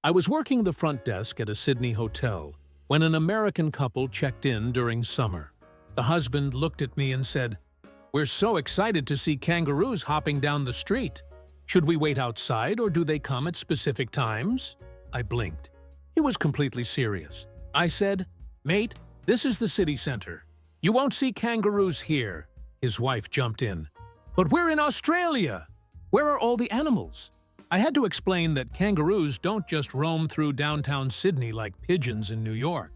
I was working the front desk at a Sydney hotel when an American couple checked in during summer. The husband looked at me and said, "We're so excited to see kangaroos hopping down the street. Should we wait outside or do they come at specific times?" I blinked. He was completely serious. I said, "Mate, this is the city center. You won't see kangaroos here." His wife jumped in. "But we're in Australia! Where are all the animals?" I had to explain that kangaroos don't just roam through downtown Sydney like pigeons in New York.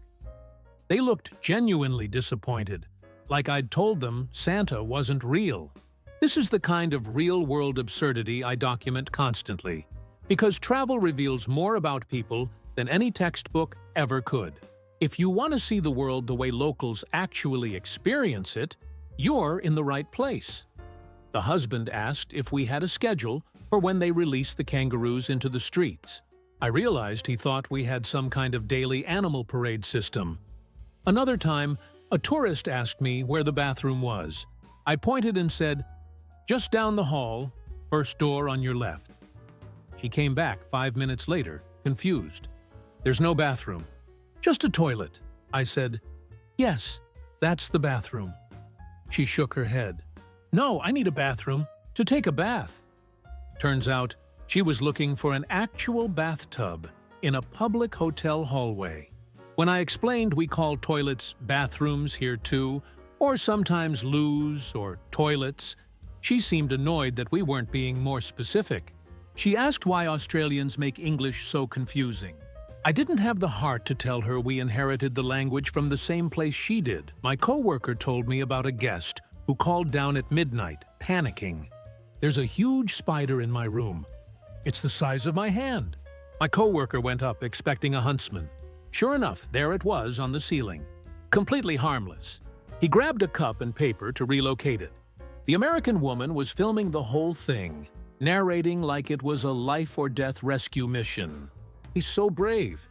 They looked genuinely disappointed, like I'd told them Santa wasn't real. This is the kind of real-world absurdity I document constantly, because travel reveals more about people than any textbook ever could. If you want to see the world the way locals actually experience it, you're in the right place. The husband asked if we had a schedule for when they release the kangaroos into the streets. I realized he thought we had some kind of daily animal parade system. Another time, a tourist asked me where the bathroom was. I pointed and said, "Just down the hall, first door on your left." She came back 5 minutes later, confused. "There's no bathroom, just a toilet." I said, "Yes, that's the bathroom." She shook her head. "No, I need a bathroom to take a bath." Turns out, she was looking for an actual bathtub in a public hotel hallway. When I explained we call toilets bathrooms here too, or sometimes loos or toilets, she seemed annoyed that we weren't being more specific. She asked why Australians make English so confusing. I didn't have the heart to tell her we inherited the language from the same place she did. My coworker told me about a guest who called down at midnight, panicking. "There's a huge spider in my room. It's the size of my hand." My coworker went up expecting a huntsman. Sure enough, there it was on the ceiling. Completely harmless. He grabbed a cup and paper to relocate it. The American woman was filming the whole thing, narrating like it was a life-or-death rescue mission. He's so brave.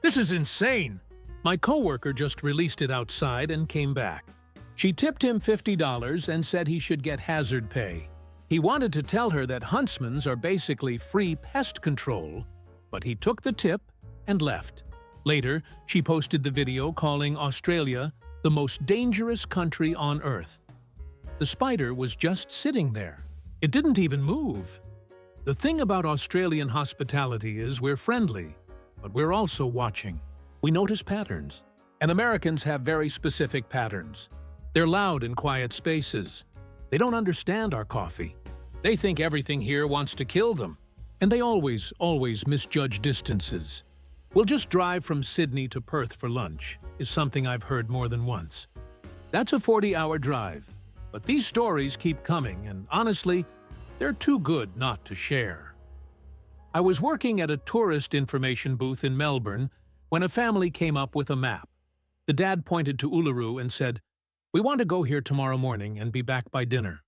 "This is insane!" My coworker just released it outside and came back. She tipped him $50 and said he should get hazard pay. He wanted to tell her that huntsmen are basically free pest control, but he took the tip and left. Later, she posted the video calling Australia the most dangerous country on Earth. The spider was just sitting there. It didn't even move. The thing about Australian hospitality is we're friendly, but we're also watching. We notice patterns. And Americans have very specific patterns. They're loud in quiet spaces. They don't understand our coffee. They think everything here wants to kill them. And they always misjudge distances. "We'll just drive from Sydney to Perth for lunch," is something I've heard more than once. That's a 40-hour drive. But these stories keep coming, and honestly, they're too good not to share. I was working at a tourist information booth in Melbourne when a family came up with a map. The dad pointed to Uluru and said, "We want to go here tomorrow morning and be back by dinner."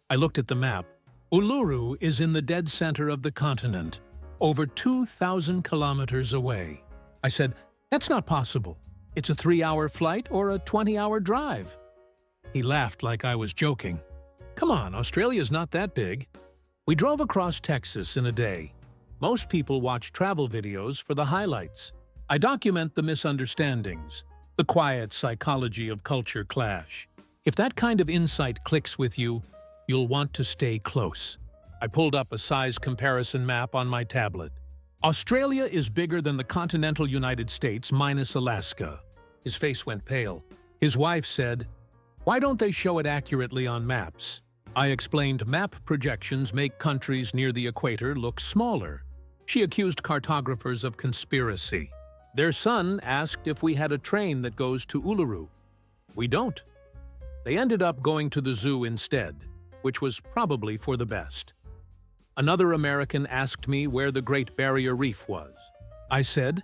I looked at the map. Uluru is in the dead center of the continent, over 2,000 kilometers away. I said, "That's not possible. It's a 3-hour flight or a 20-hour drive." He laughed like I was joking. "Come on, Australia's not that big." We drove across Texas in a day. Most people watch travel videos for the highlights. I document the misunderstandings, the quiet psychology of culture clash. If that kind of insight clicks with you, you'll want to stay close. I pulled up a size comparison map on my tablet. Australia is bigger than the continental United States minus Alaska. His face went pale. His wife said, "Why don't they show it accurately on maps?" I explained map projections make countries near the equator look smaller. She accused cartographers of conspiracy. Their son asked if we had a train that goes to Uluru. We don't. They ended up going to the zoo instead, which was probably for the best. Another American asked me where the Great Barrier Reef was. I said,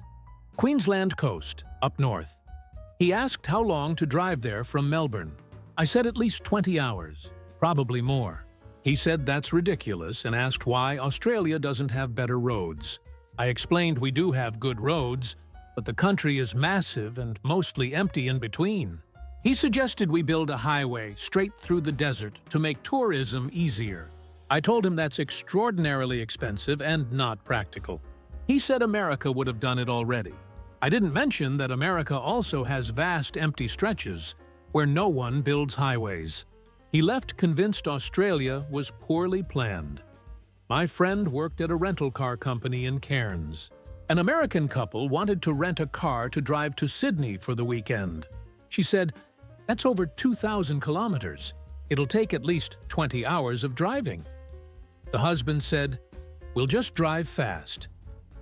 "Queensland coast, up north." He asked how long to drive there from Melbourne. I said at least 20 hours, probably more. He said that's ridiculous and asked why Australia doesn't have better roads. I explained we do have good roads, but the country is massive and mostly empty in between. He suggested we build a highway straight through the desert to make tourism easier. I told him that's extraordinarily expensive and not practical. He said America would have done it already. I didn't mention that America also has vast empty stretches where no one builds highways. He left convinced Australia was poorly planned. My friend worked at a rental car company in Cairns. An American couple wanted to rent a car to drive to Sydney for the weekend. She said, "That's over 2,000 kilometers. It'll take at least 20 hours of driving." The husband said, "We'll just drive fast."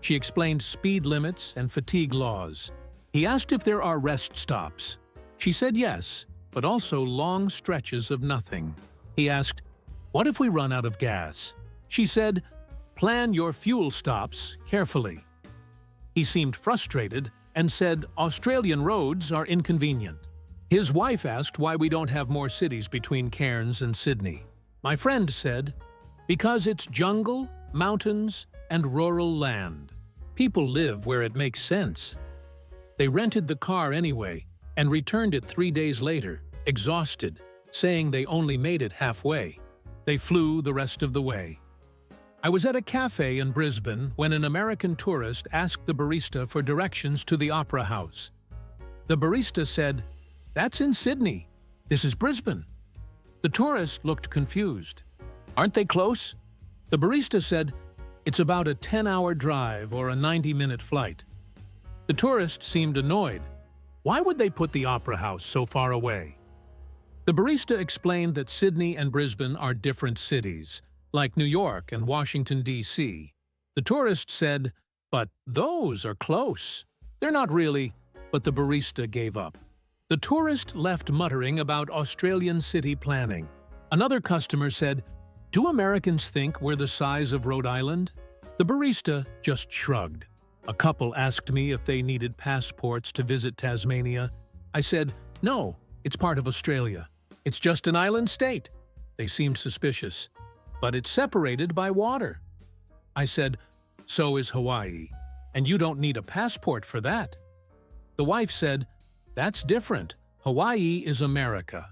She explained speed limits and fatigue laws. He asked if there are rest stops. She said yes, but also long stretches of nothing. He asked, "What if we run out of gas?" She said, "Plan your fuel stops carefully." He seemed frustrated and said Australian roads are inconvenient. His wife asked why we don't have more cities between Cairns and Sydney. My friend said, "Because it's jungle, mountains, and rural land. People live where it makes sense." They rented the car anyway and returned it 3 days later, exhausted, saying they only made it halfway. They flew the rest of the way. I was at a cafe in Brisbane when an American tourist asked the barista for directions to the Opera House. The barista said, "That's in Sydney. This is Brisbane." The tourist looked confused. "Aren't they close?" The barista said, "It's about a 10-hour drive or a 90-minute flight." The tourist seemed annoyed. Why would they put the Opera House so far away? The barista explained that Sydney and Brisbane are different cities, like New York and Washington, D.C. The tourist said, "But those are close." "They're not really," but the barista gave up. The tourist left muttering about Australian city planning. Another customer said, "Do Americans think we're the size of Rhode Island?" The barista just shrugged. A couple asked me if they needed passports to visit Tasmania. I said, "No, it's part of Australia. It's just an island state." They seemed suspicious. "But it's separated by water." I said, "So is Hawaii, and you don't need a passport for that." The wife said, "That's different. Hawaii is America."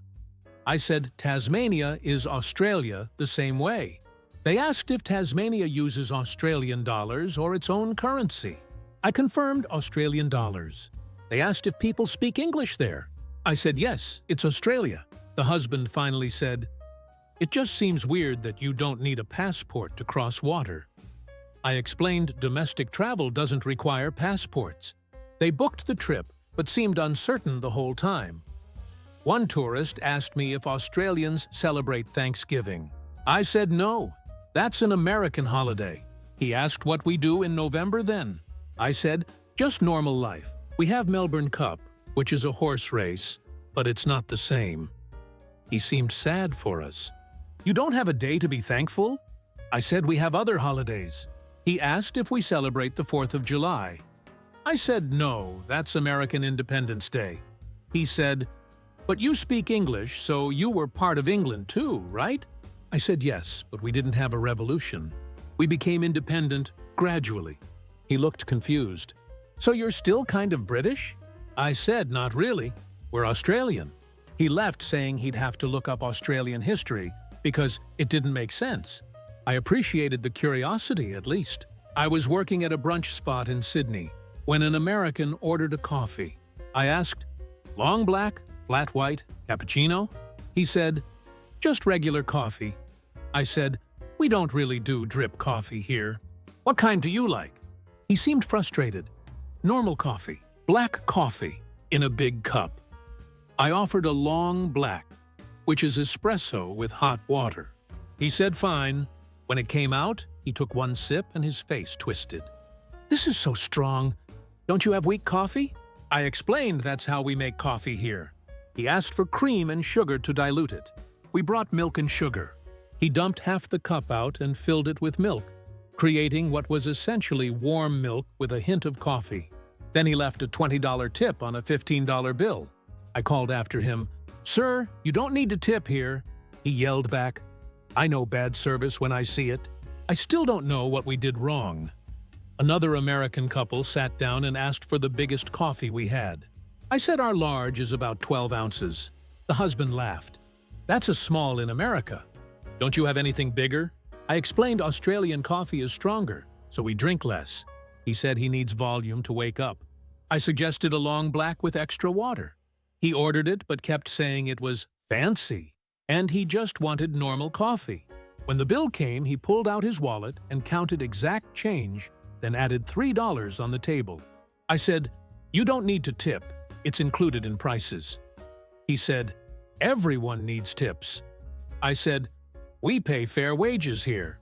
I said, "Tasmania is Australia the same way." They asked if Tasmania uses Australian dollars or its own currency. I confirmed Australian dollars. They asked if people speak English there. I said, "Yes, it's Australia." The husband finally said, "It just seems weird that you don't need a passport to cross water." I explained domestic travel doesn't require passports. They booked the trip, but seemed uncertain the whole time. One tourist asked me if Australians celebrate Thanksgiving. I said no, that's an American holiday. He asked what we do in November then. I said, just normal life. We have Melbourne Cup, which is a horse race, but it's not the same. He seemed sad for us. You don't have a day to be thankful? I said we have other holidays. He asked if we celebrate the 4th of July. I said no, that's American Independence Day. He said, but you speak English, so you were part of England too, right? I said yes, but we didn't have a revolution. We became independent gradually. He looked confused. So you're still kind of British? I said not really. We're Australian. He left saying he'd have to look up Australian history because it didn't make sense. I appreciated the curiosity, at least. I was working at a brunch spot in Sydney when an American ordered a coffee. I asked, long black, flat white, cappuccino? He said, just regular coffee. I said, we don't really do drip coffee here. What kind do you like? He seemed frustrated. Normal coffee, black coffee, in a big cup. I offered a long black, which is espresso with hot water. He said fine. When it came out, he took one sip and his face twisted. This is so strong. Don't you have weak coffee? I explained that's how we make coffee here. He asked for cream and sugar to dilute it. We brought milk and sugar. He dumped half the cup out and filled it with milk, creating what was essentially warm milk with a hint of coffee. Then he left a $20 tip on a $15 bill. I called after him, "Sir, you don't need to tip here." He yelled back, "I know bad service when I see it." I still don't know what we did wrong. Another American couple sat down and asked for the biggest coffee we had. I said our large is about 12 ounces. The husband laughed. That's a small in America. Don't you have anything bigger? I explained Australian coffee is stronger, so we drink less. He said he needs volume to wake up. I suggested a long black with extra water. He ordered it but kept saying it was fancy, and he just wanted normal coffee. When the bill came, he pulled out his wallet and counted exact change, then added $3 on the table. I said, "You don't need to tip. It's included in prices." He said, "Everyone needs tips." I said, "We pay fair wages here."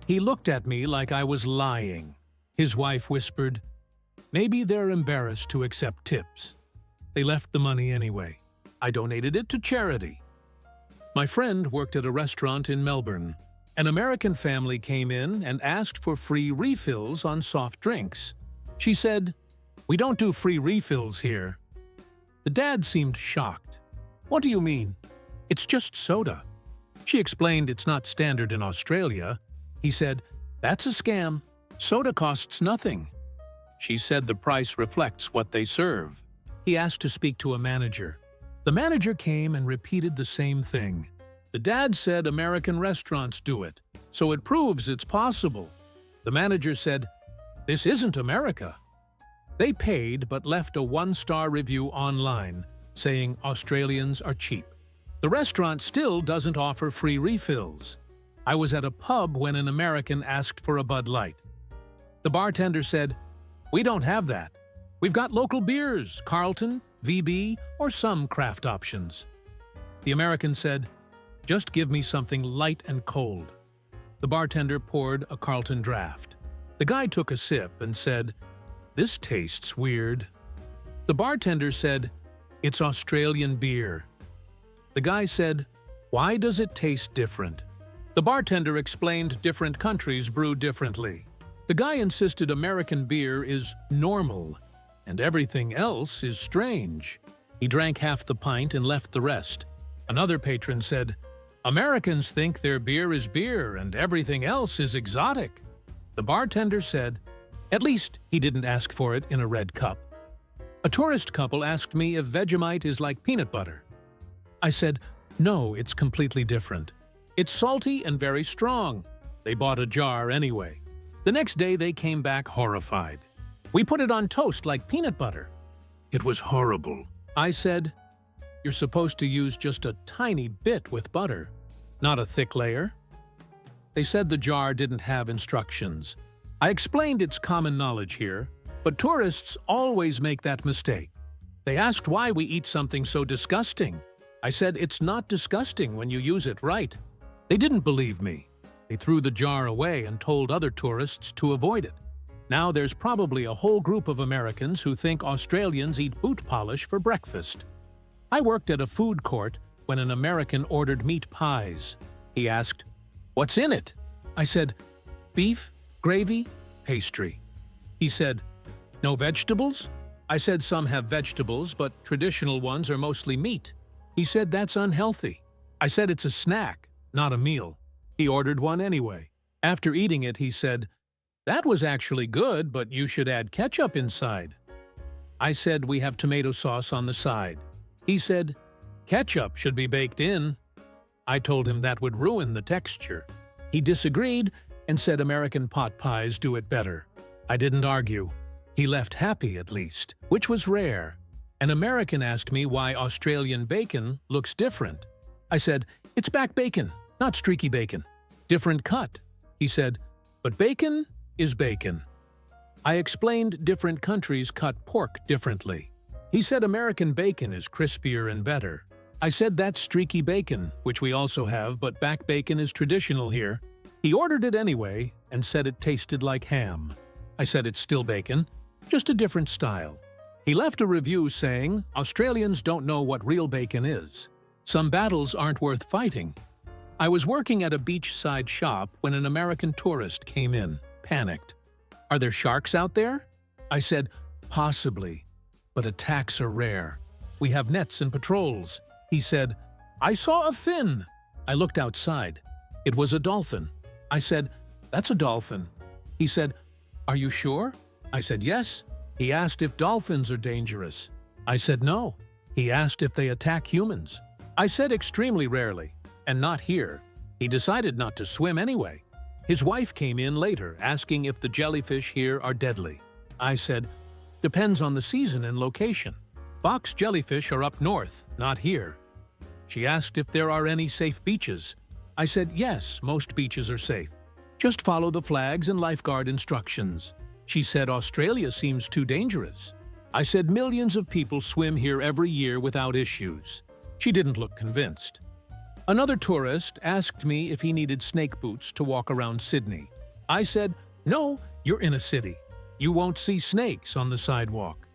He looked at me like I was lying. His wife whispered, "Maybe they're embarrassed to accept tips." They left the money anyway. I donated it to charity. My friend worked at a restaurant in Melbourne. An American family came in and asked for free refills on soft drinks. She said, "We don't do free refills here." The dad seemed shocked. "What do you mean?" "It's just soda." She explained it's not standard in Australia. He said, "That's a scam. Soda costs nothing." She said the price reflects what they serve. He asked to speak to a manager. The manager came and repeated the same thing. The dad said American restaurants do it, so it proves it's possible. The manager said, "This isn't America." They paid but left a 1-star review online, saying Australians are cheap. The restaurant still doesn't offer free refills. I was at a pub when an American asked for a Bud Light. The bartender said, "We don't have that. We've got local beers, Carlton, VB, or some craft options." The American said, "Just give me something light and cold." The bartender poured a Carlton draft. The guy took a sip and said, "This tastes weird." The bartender said, "It's Australian beer." The guy said, "Why does it taste different?" The bartender explained different countries brew differently. The guy insisted American beer is normal, and everything else is strange. He drank half the pint and left the rest. Another patron said, "Americans think their beer is beer and everything else is exotic." The bartender said, "At least he didn't ask for it in a red cup." A tourist couple asked me if Vegemite is like peanut butter. I said, "No, it's completely different. It's salty and very strong." They bought a jar anyway. The next day they came back horrified. "We put it on toast like peanut butter." It was horrible. I said, "You're supposed to use just a tiny bit with butter, not a thick layer." They said the jar didn't have instructions. I explained it's common knowledge here, but tourists always make that mistake. They asked why we eat something so disgusting. I said it's not disgusting when you use it right. They didn't believe me. They threw the jar away and told other tourists to avoid it. Now there's probably a whole group of Americans who think Australians eat boot polish for breakfast. I worked at a food court when an American ordered meat pies. He asked, "What's in it?" I said, "Beef, gravy, pastry." He said, "No vegetables?" I said some have vegetables, but traditional ones are mostly meat. He said that's unhealthy. I said it's a snack, not a meal. He ordered one anyway. After eating it, he said, "That was actually good, but you should add ketchup inside." I said we have tomato sauce on the side. He said, "Ketchup should be baked in." I told him that would ruin the texture. He disagreed and said American pot pies do it better. I didn't argue. He left happy at least, which was rare. An American asked me why Australian bacon looks different. I said, "It's back bacon, not streaky bacon. Different cut." He said, "But bacon is bacon." I explained different countries cut pork differently. He said American bacon is crispier and better. I said that's streaky bacon, which we also have, but back bacon is traditional here. He ordered it anyway and said it tasted like ham. I said it's still bacon, just a different style. He left a review saying Australians don't know what real bacon is. Some battles aren't worth fighting. I was working at a beachside shop when an American tourist came in, panicked. "Are there sharks out there?" I said, "Possibly, but attacks are rare. We have nets and patrols." He said, "I saw a fin." I looked outside. It was a dolphin. I said, "That's a dolphin." He said, "Are you sure?" I said, "Yes." He asked if dolphins are dangerous. I said, "No." He asked if they attack humans. I said extremely rarely, and not here. He decided not to swim anyway. His wife came in later, asking if the jellyfish here are deadly. I said, depends on the season and location. Box jellyfish are up north, not here. She asked if there are any safe beaches. I said, yes, most beaches are safe. Just follow the flags and lifeguard instructions. She said Australia seems too dangerous. I said millions of people swim here every year without issues. She didn't look convinced. Another tourist asked me if he needed snake boots to walk around Sydney. I said, no, you're in a city. You won't see snakes on the sidewalk.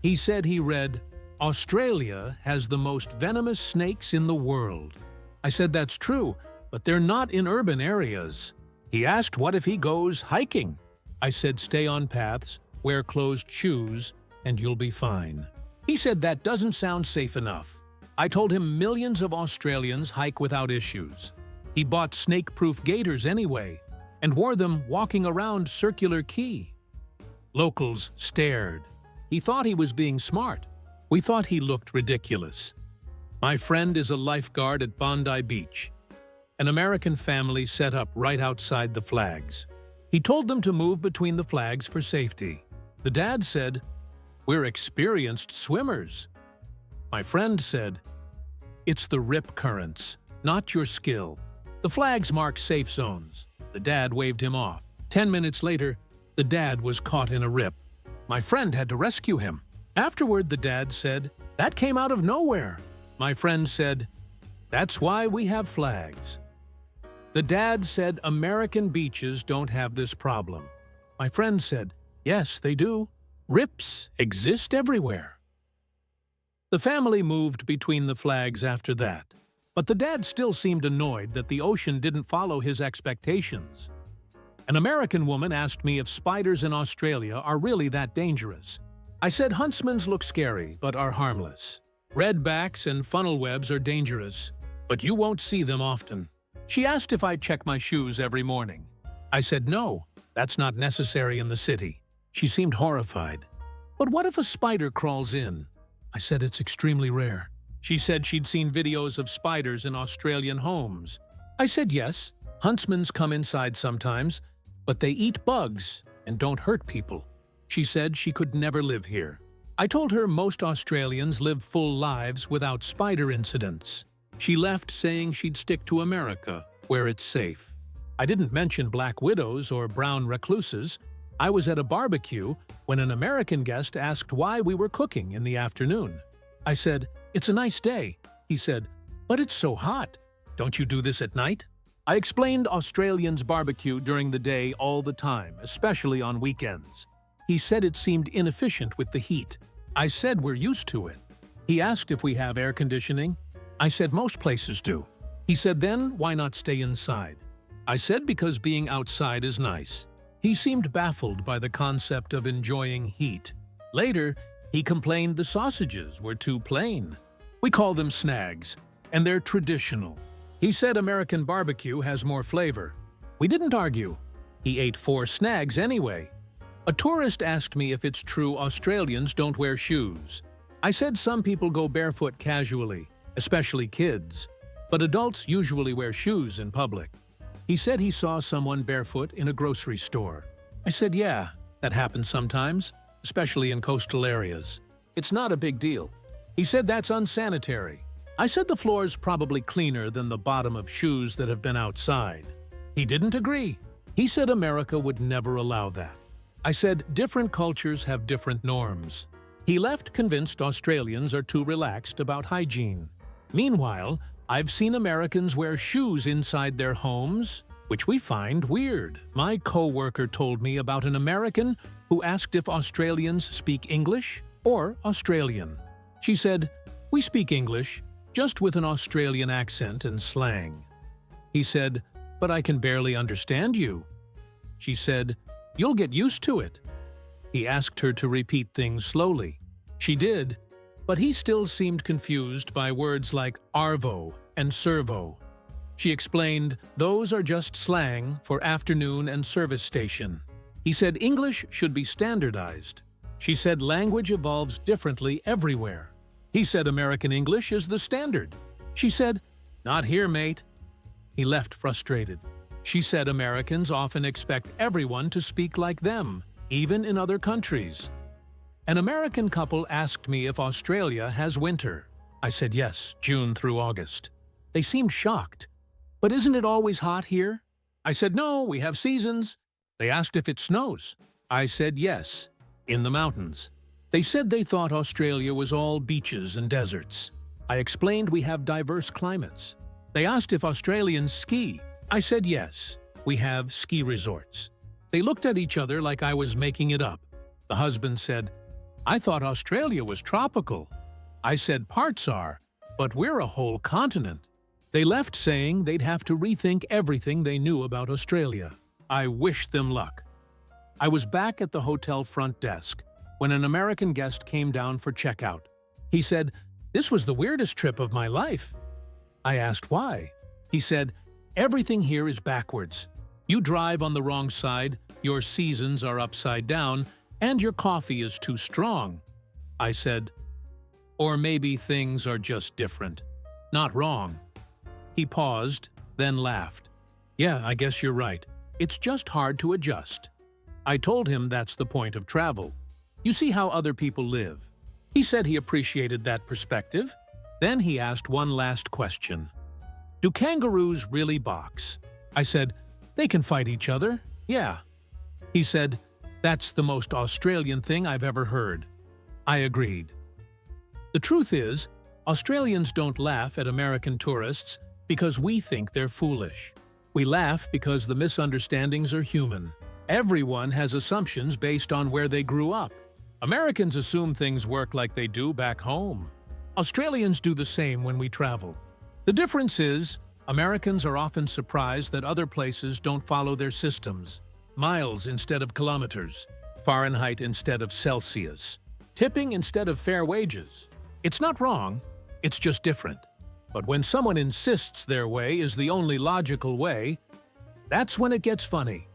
He said he read, Australia has the most venomous snakes in the world. I said that's true, but they're not in urban areas. He asked what if he goes hiking. I said stay on paths, wear closed shoes, and you'll be fine. He said that doesn't sound safe enough. I told him millions of Australians hike without issues. He bought snake-proof gaiters anyway and wore them walking around Circular Quay. Locals stared. He thought he was being smart. We thought he looked ridiculous. My friend is a lifeguard at Bondi Beach. An American family set up right outside the flags. He told them to move between the flags for safety. The dad said, we're experienced swimmers. My friend said, it's the rip currents, not your skill. The flags mark safe zones. The dad waved him off. 10 minutes later, the dad was caught in a rip. My friend had to rescue him. Afterward, the dad said, that came out of nowhere. My friend said, that's why we have flags. The dad said American beaches don't have this problem. My friend said, yes, they do. Rips exist everywhere. The family moved between the flags after that, but the dad still seemed annoyed that the ocean didn't follow his expectations. An American woman asked me if spiders in Australia are really that dangerous. I said huntsmans look scary but are harmless. Redbacks and funnel webs are dangerous, but you won't see them often. She asked if I check my shoes every morning. I said no, that's not necessary in the city. She seemed horrified. But what if a spider crawls in? I said it's extremely rare. She said she'd seen videos of spiders in Australian homes. I said yes, huntsmen come inside sometimes, but they eat bugs and don't hurt people. She said she could never live here. I told her most Australians live full lives without spider incidents. She left saying she'd stick to America, where it's safe. I didn't mention black widows or brown recluses. I was at a barbecue when an American guest asked why we were cooking in the afternoon. I said, it's a nice day. He said, but it's so hot. Don't you do this at night? I explained Australians barbecue during the day all the time, especially on weekends. He said it seemed inefficient with the heat. I said we're used to it. He asked if we have air conditioning. I said most places do. He said then why not stay inside? I said because being outside is nice. He seemed baffled by the concept of enjoying heat. Later, he complained the sausages were too plain. We call them snags, and they're traditional. He said American barbecue has more flavor. We didn't argue. He ate 4 snags anyway. A tourist asked me if it's true Australians don't wear shoes. I said some people go barefoot casually, especially kids, but adults usually wear shoes in public. He said he saw someone barefoot in a grocery store. I said, yeah, that happens sometimes, especially in coastal areas. It's not a big deal. He said that's unsanitary. I said the floor's probably cleaner than the bottom of shoes that have been outside. He didn't agree. He said America would never allow that. I said different cultures have different norms. He left convinced Australians are too relaxed about hygiene. Meanwhile, I've seen Americans wear shoes inside their homes, which we find weird. My co-worker told me about an American who asked if Australians speak English or Australian. She said, we speak English, just with an Australian accent and slang. He said, but I can barely understand you. She said, you'll get used to it. He asked her to repeat things slowly. She did, but he still seemed confused by words like arvo and servo. She explained, those are just slang for afternoon and service station. He said English should be standardized. She said language evolves differently everywhere. He said American English is the standard. She said, not here, mate. He left frustrated. She said Americans often expect everyone to speak like them, even in other countries. An American couple asked me if Australia has winter. I said yes, June through August. They seemed shocked. But isn't it always hot here? I said no, we have seasons. They asked if it snows. I said yes, in the mountains. They said they thought Australia was all beaches and deserts. I explained we have diverse climates. They asked if Australians ski. I said yes, we have ski resorts. They looked at each other like I was making it up. The husband said, I thought Australia was tropical. I said parts are, but we're a whole continent. They left saying they'd have to rethink everything they knew about Australia. I wished them luck. I was back at the hotel front desk when an American guest came down for checkout. He said, this was the weirdest trip of my life. I asked why. He said, everything here is backwards. You drive on the wrong side, your seasons are upside down, and your coffee is too strong. I said, or maybe things are just different. Not wrong. He paused, then laughed. Yeah, I guess you're right. It's just hard to adjust. I told him that's the point of travel. You see how other people live. He said he appreciated that perspective. Then he asked one last question. Do kangaroos really box? I said, they can fight each other. Yeah. He said, that's the most Australian thing I've ever heard. I agreed. The truth is, Australians don't laugh at American tourists because we think they're foolish. We laugh because the misunderstandings are human. Everyone has assumptions based on where they grew up. Americans assume things work like they do back home. Australians do the same when we travel. The difference is, Americans are often surprised that other places don't follow their systems. Miles instead of kilometers, Fahrenheit instead of Celsius, tipping instead of fair wages. It's not wrong, it's just different. But when someone insists their way is the only logical way, that's when it gets funny.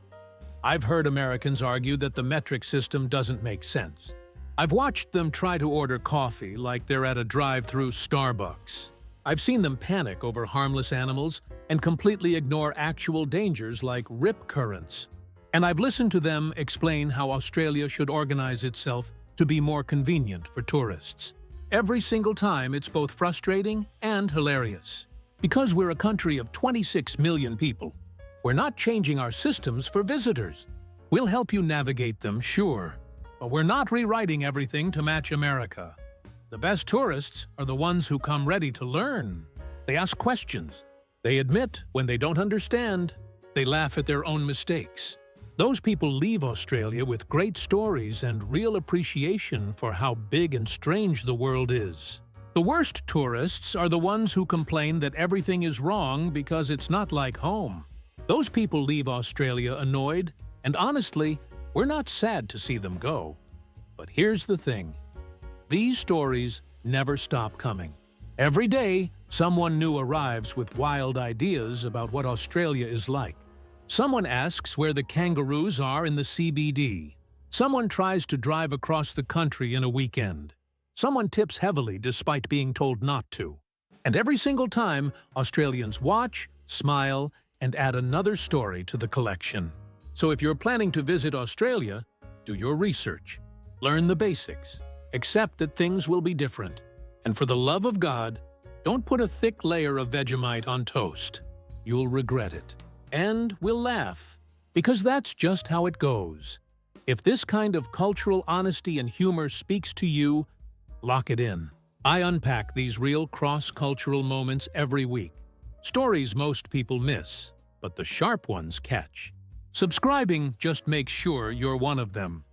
I've heard Americans argue that the metric system doesn't make sense. I've watched them try to order coffee like they're at a drive-through Starbucks. I've seen them panic over harmless animals and completely ignore actual dangers like rip currents. And I've listened to them explain how Australia should organize itself to be more convenient for tourists. Every single time it's both frustrating and hilarious. Because we're a country of 26 million people, we're not changing our systems for visitors. We'll help you navigate them, sure, but we're not rewriting everything to match America. The best tourists are the ones who come ready to learn. They ask questions. They admit when they don't understand. They laugh at their own mistakes. Those people leave Australia with great stories and real appreciation for how big and strange the world is. The worst tourists are the ones who complain that everything is wrong because it's not like home. Those people leave Australia annoyed, and honestly, we're not sad to see them go. But here's the thing. These stories never stop coming. Every day, someone new arrives with wild ideas about what Australia is like. Someone asks where the kangaroos are in the CBD. Someone tries to drive across the country in a weekend. Someone tips heavily despite being told not to. And every single time, Australians watch, smile, and add another story to the collection. So if you're planning to visit Australia, do your research. Learn the basics. Accept that things will be different. And for the love of God, don't put a thick layer of Vegemite on toast. You'll regret it. And we'll laugh, because that's just how it goes. If this kind of cultural honesty and humor speaks to you, lock it in. I unpack these real cross-cultural moments every week. Stories most people miss, but the sharp ones catch. Subscribing just makes sure you're one of them.